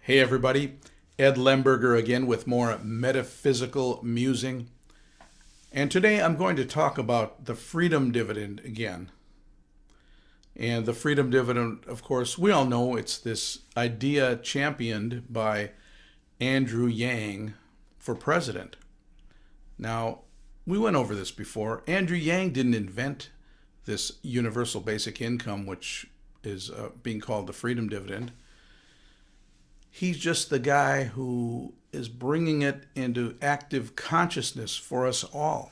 Hey everybody, Ed Lemberger again with more metaphysical musing. And today I'm going to talk about the freedom dividend again. And the freedom dividend, of course, we all know it's this idea championed by Andrew Yang for president. Now, we went over this before. Andrew Yang didn't invent this universal basic income, which is being called the freedom dividend. He's just the guy who is bringing it into active consciousness for us all.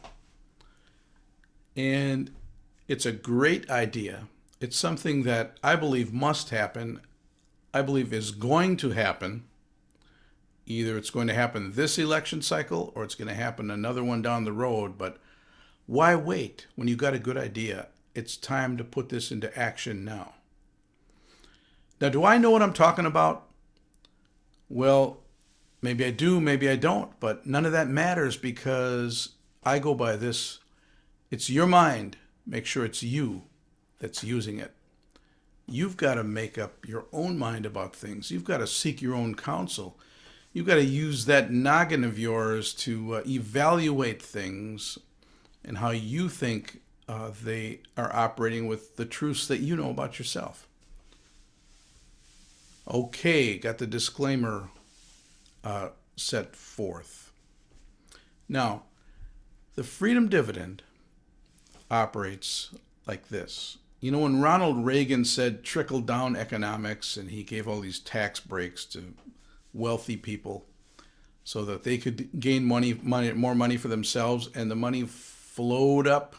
And it's a great idea. It's something that I believe must happen. I believe is going to happen. Either it's going to happen this election cycle or it's going to happen another one down the road. But why wait when you've got a good idea? It's time to put this into action now. Now, do I know what I'm talking about? Well, maybe I do, maybe I don't, but none of that matters because I go by this. It's your mind. Make sure it's you that's using it. You've got to make up your own mind about things. You've got to seek your own counsel. You've got to use that noggin of yours to evaluate things and how you think they are operating with the truths that you know about yourself. Okay, got the disclaimer set forth. Now, the freedom dividend operates like this. You know, when Ronald Reagan said trickle down economics and he gave all these tax breaks to wealthy people so that they could gain more money for themselves, and the money flowed up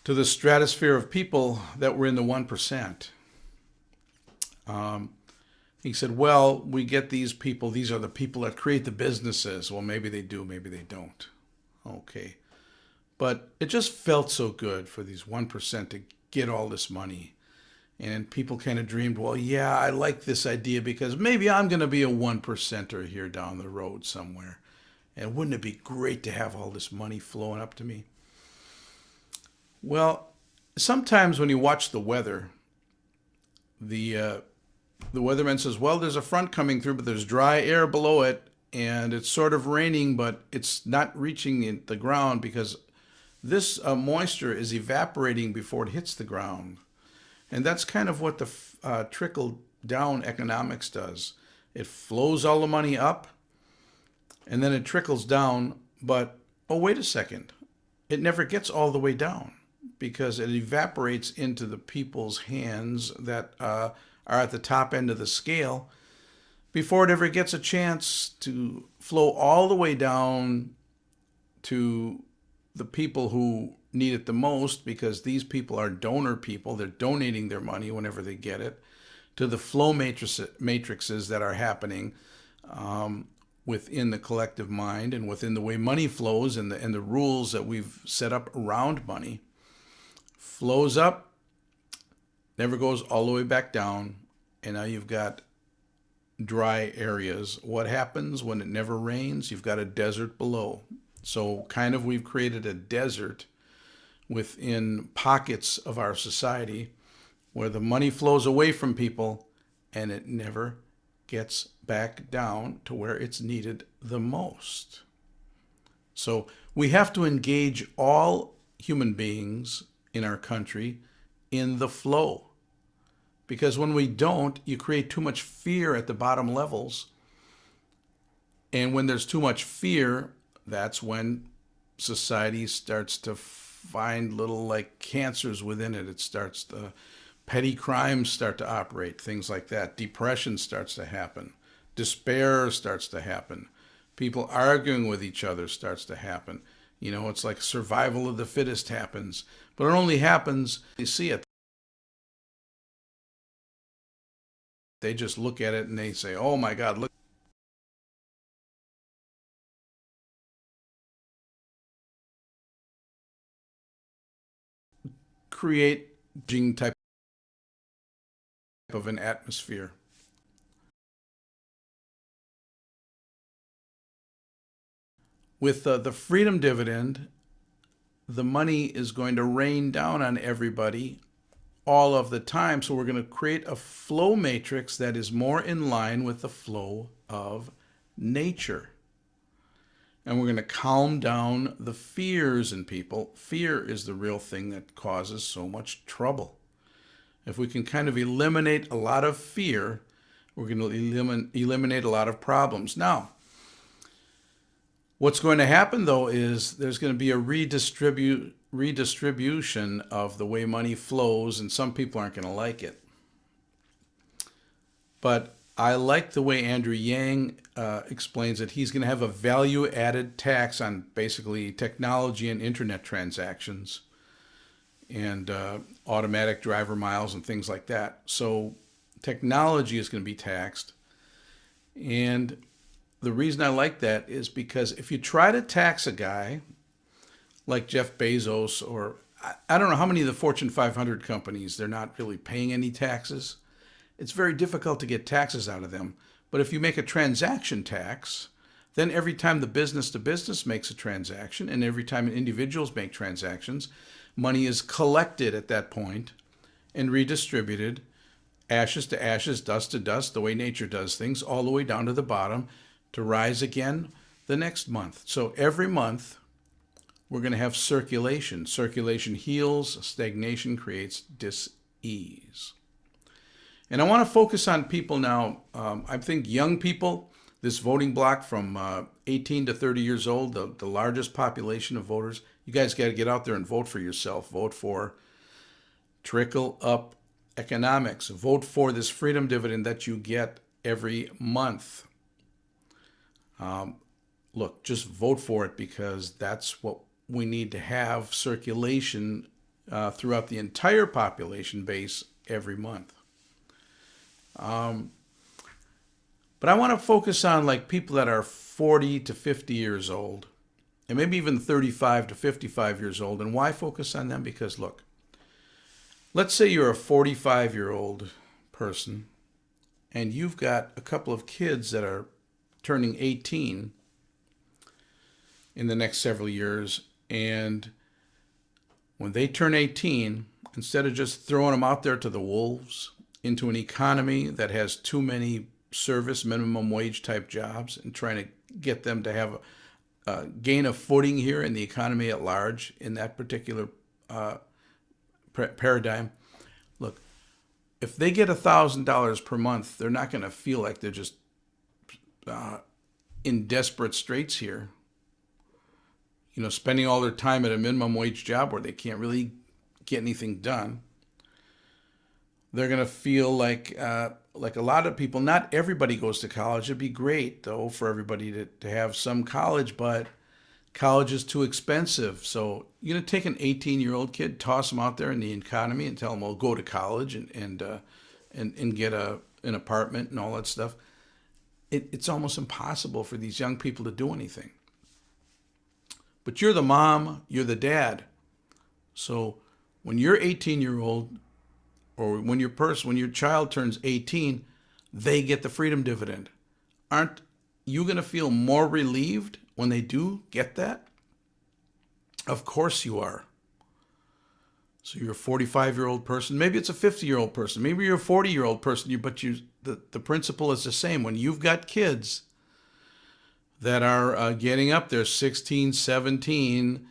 to the stratosphere of people that were in the 1%. He said, well, we get these people. These are the people that create the businesses. Well, maybe they do, maybe they don't. Okay. But it just felt so good for these 1% to get all this money. And people kind of dreamed, well, yeah, I like this idea because maybe I'm going to be a 1%er here down the road somewhere. And wouldn't it be great to have all this money flowing up to me? Well, sometimes when you watch the weather, the weatherman says, well, there's a front coming through, but there's dry air below it, and it's sort of raining, but it's not reaching the ground because this moisture is evaporating before it hits the ground. And that's kind of what the trickle-down economics does. It flows all the money up, and then it trickles down, but, oh, wait a second. It never gets all the way down because it evaporates into the people's hands that are at the top end of the scale before it ever gets a chance to flow all the way down to the people who need it the most, because these people are donor people. They're donating their money whenever they get it, to the flow matrices that are happening within the collective mind and within the way money flows and the rules that we've set up around money. Flows up, never goes all the way back down, and now you've got dry areas. What happens when it never rains? You've got a desert below. So kind of we've created a desert within pockets of our society where the money flows away from people and it never gets back down to where it's needed the most. So we have to engage all human beings in our country in the flow. Because when we don't, you create too much fear at the bottom levels. And when there's too much fear, that's when society starts to find little like cancers within it. It starts to, petty crimes start to operate, things like that. Depression starts to happen. Despair starts to happen. People arguing with each other starts to happen. You know, it's like survival of the fittest happens. But it only happens, you see it. They just look at it and they say, oh my God, look. Create type of an atmosphere. With the freedom dividend, the money is going to rain down on everybody all of the time. So we're going to create a flow matrix that is more in line with the flow of nature. And we're going to calm down the fears in people. Fear is the real thing that causes so much trouble. If we can kind of eliminate a lot of fear, we're going to eliminate a lot of problems. Now, what's going to happen, though, is there's going to be a redistribution of the way money flows, and some people aren't going to like it. But I like the way Andrew Yang explains it. He's going to have a value-added tax on basically technology and internet transactions and automatic driver miles and things like that. So technology is going to be taxed. And the reason I like that is because if you try to tax a guy like Jeff Bezos, or I don't know how many of the Fortune 500 companies, they're not really paying any taxes. It's very difficult to get taxes out of them. But if you make a transaction tax, then every time the business to business makes a transaction and every time individuals make transactions, money is collected at that point and redistributed, ashes to ashes, dust to dust, the way nature does things, all the way down to the bottom to rise again the next month. So every month we're going to have circulation. Circulation heals, stagnation creates dis-ease. And I want to focus on people now. I think young people, this voting bloc from 18 to 30 years old, the largest population of voters, you guys got to get out there and vote for yourself. Vote for trickle-up economics. Vote for this freedom dividend that you get every month. Look, just vote for it because that's what we need to have, circulation throughout the entire population base every month. But I want to focus on like people that are 40 to 50 years old and maybe even 35 to 55 years old. And why focus on them? Because look, let's say you're a 45-year-old person and you've got a couple of kids that are turning 18 in the next several years. And when they turn 18, instead of just throwing them out there to the wolves into an economy that has too many service minimum wage type jobs and trying to get them to have a gain a footing here in the economy at large in that particular paradigm. Look, if they get $1,000 per month, they're not going to feel like they're just in desperate straits here, spending all their time at a minimum wage job where they can't really get anything done. They're going to feel like a lot of people, not everybody goes to college. It'd be great, though, for everybody to have some college, but college is too expensive. So you're going to take an 18-year-old kid, toss him out there in the economy and tell him, well, go to college and get an apartment and all that stuff. It's almost impossible for these young people to do anything. But you're the mom, you're the dad. So when you're 18-year-old, or when your child turns 18, they get the freedom dividend. Aren't you going to feel more relieved when they do get that? Of course you are. So you're a 45-year-old person. Maybe it's a 50-year-old person. Maybe you're a 40-year-old person. But the principle is the same. When you've got kids that are getting up there, 16, 17,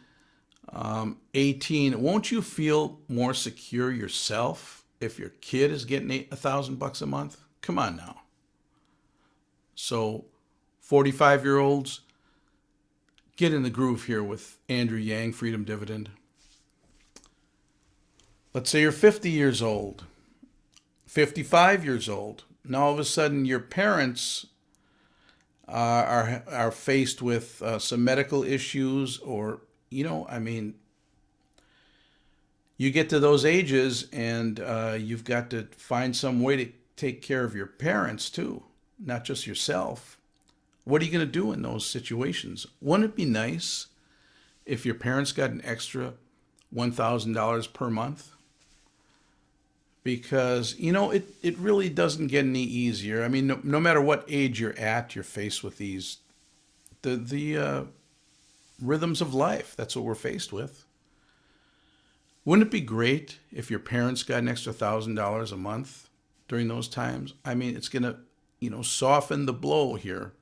18, won't you feel more secure yourself if your kid is getting $1,000 a month? Come on now. So 45-year-olds, get in the groove here with Andrew Yang, Freedom Dividend. Let's say you're 50 years old, 55 years old. Now all of a sudden your parents are faced with some medical issues, or you get to those ages and you've got to find some way to take care of your parents too, not just yourself. What are you going to do in those situations? Wouldn't it be nice if your parents got an extra $1,000 per month? Because, it really doesn't get any easier. I mean, no matter what age you're at, you're faced with the rhythms of life. That's what we're faced with. Wouldn't it be great if your parents got an extra $1,000 a month during those times? I mean, it's going to, soften the blow here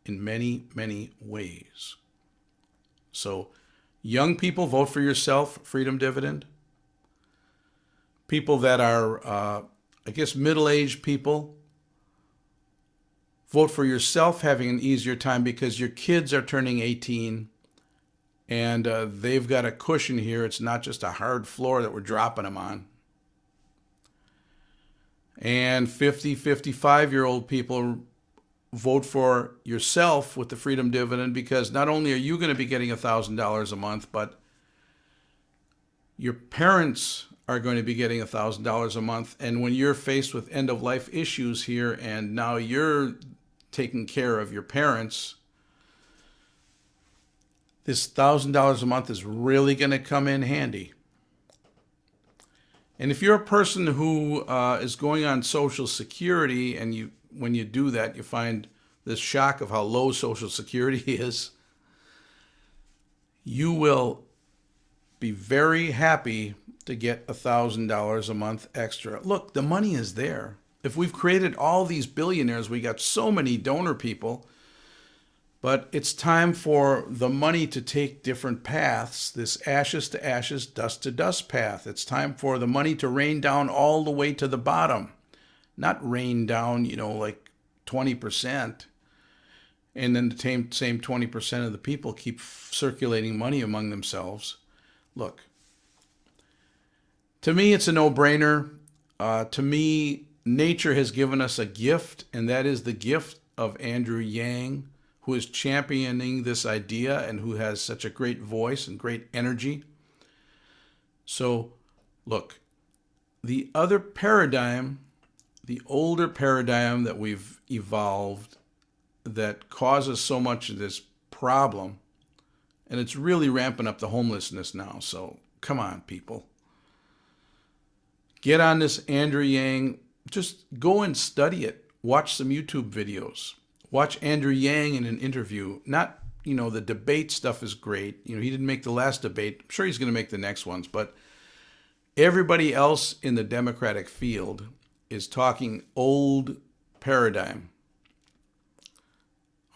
in many, many ways. So, young people, vote for yourself, Freedom Dividend. People that are, middle-aged people, vote for yourself, having an easier time because your kids are turning 18 and they've got a cushion here. It's not just a hard floor that we're dropping them on. And 50, 55-year-old people, vote for yourself with the Freedom Dividend because not only are you going to be getting $1,000 a month, but your parents are going to be getting $1,000 a month. And when you're faced with end-of-life issues here and now you're taking care of your parents, this $1,000 a month is really going to come in handy. And if you're a person who is going on Social Security and when you do that, you find this shock of how low Social Security is, you will be very happy to get $1,000 a month extra. Look, the money is there. If we've created all these billionaires, we got so many donor people, but it's time for the money to take different paths, this ashes to ashes, dust to dust path. It's time for the money to rain down all the way to the bottom, not rain down, like 20%. And then the same 20% of the people keep circulating money among themselves. Look, to me, it's a no-brainer. To me, nature has given us a gift, and that is the gift of Andrew Yang, who is championing this idea and who has such a great voice and great energy. So, look, the other paradigm, the older paradigm that we've evolved that causes so much of this problem, and it's really ramping up the homelessness now. So, come on, people. Get on this Andrew Yang. Just go and study it. Watch some YouTube videos. Watch Andrew Yang in an interview. Not, the debate stuff is great. He didn't make the last debate. I'm sure he's going to make the next ones. But everybody else in the Democratic field is talking old paradigm.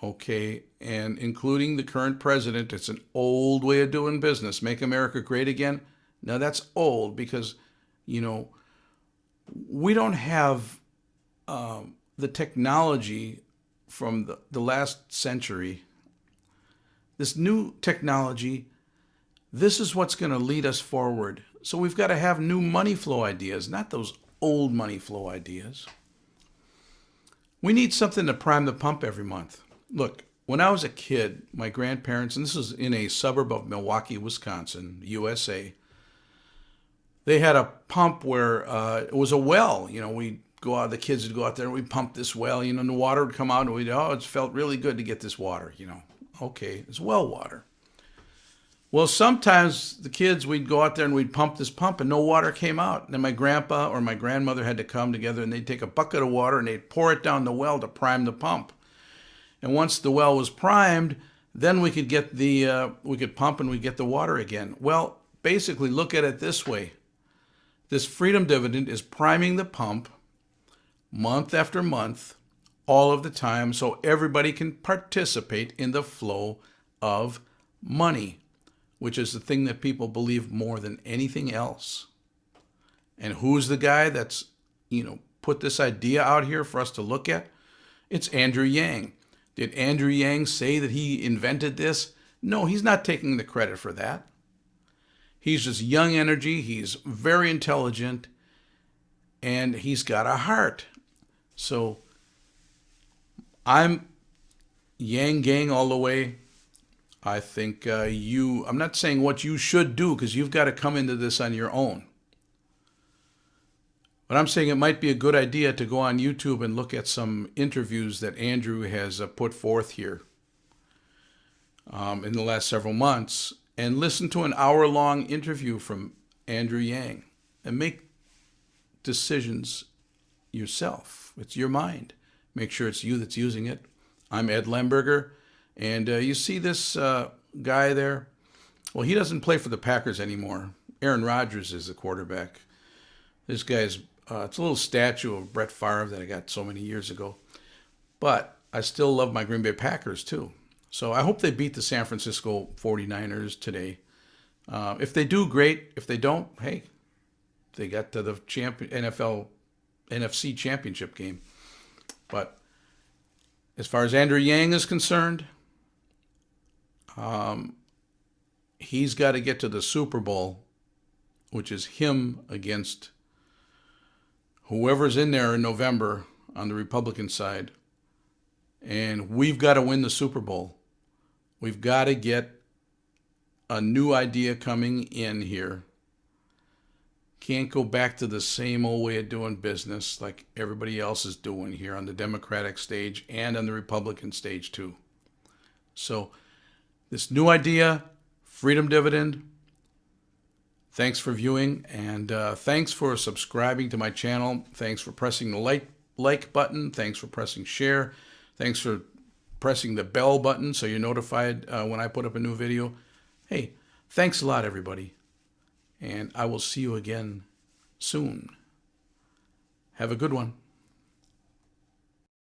Okay, and including the current president, it's an old way of doing business. Make America great again. Now that's old because, we don't have the technology from the last century. This new technology, this is what's going to lead us forward. So we've got to have new money flow ideas, not those old money flow ideas. We need something to prime the pump every month. Look, when I was a kid, my grandparents, and this was in a suburb of Milwaukee, Wisconsin, USA, they had a pump where it was a well. We'd go out, the kids would go out there and we'd pump this well, and the water would come out and it felt really good to get this water, Okay, it's well water. Well, sometimes the kids, we'd go out there and we'd pump this pump and no water came out. And then my grandpa or my grandmother had to come together and they'd take a bucket of water and they'd pour it down the well to prime the pump. And once the well was primed, then we could get we could pump and we'd get the water again. Well, basically look at it this way. This Freedom Dividend is priming the pump month after month, all of the time, so everybody can participate in the flow of money, which is the thing that people believe more than anything else. And who's the guy that's, put this idea out here for us to look at? It's Andrew Yang. Did Andrew Yang say that he invented this? No, he's not taking the credit for that. He's just young energy. He's very intelligent, and he's got a heart. So I'm Yang Gang all the way. I think I'm not saying what you should do because you've got to come into this on your own. But I'm saying it might be a good idea to go on YouTube and look at some interviews that Andrew has put forth here in the last several months and listen to an hour-long interview from Andrew Yang and make decisions yourself. It's your mind. Make sure it's you that's using it. I'm Ed Lemberger, and you see this guy there? Well, he doesn't play for the Packers anymore. Aaron Rodgers is the quarterback. This guy's, it's a little statue of Brett Favre that I got so many years ago. But I still love my Green Bay Packers too. So I hope they beat the San Francisco 49ers today. If they do, great. If they don't, hey, they got to the NFC championship game. But as far as Andrew Yang is concerned, he's got to get to the Super Bowl, which is him against whoever's in there in November on the Republican side. And we've got to win the Super Bowl. We've got to get a new idea coming in here. Can't go back to the same old way of doing business like everybody else is doing here on the Democratic stage and on the Republican stage too. So this new idea, Freedom Dividend, thanks for viewing, and thanks for subscribing to my channel. Thanks for pressing the like button. Thanks for pressing share. Thanks for pressing the bell button so you're notified when I put up a new video. Hey, thanks a lot, everybody. And I will see you again soon. Have a good one.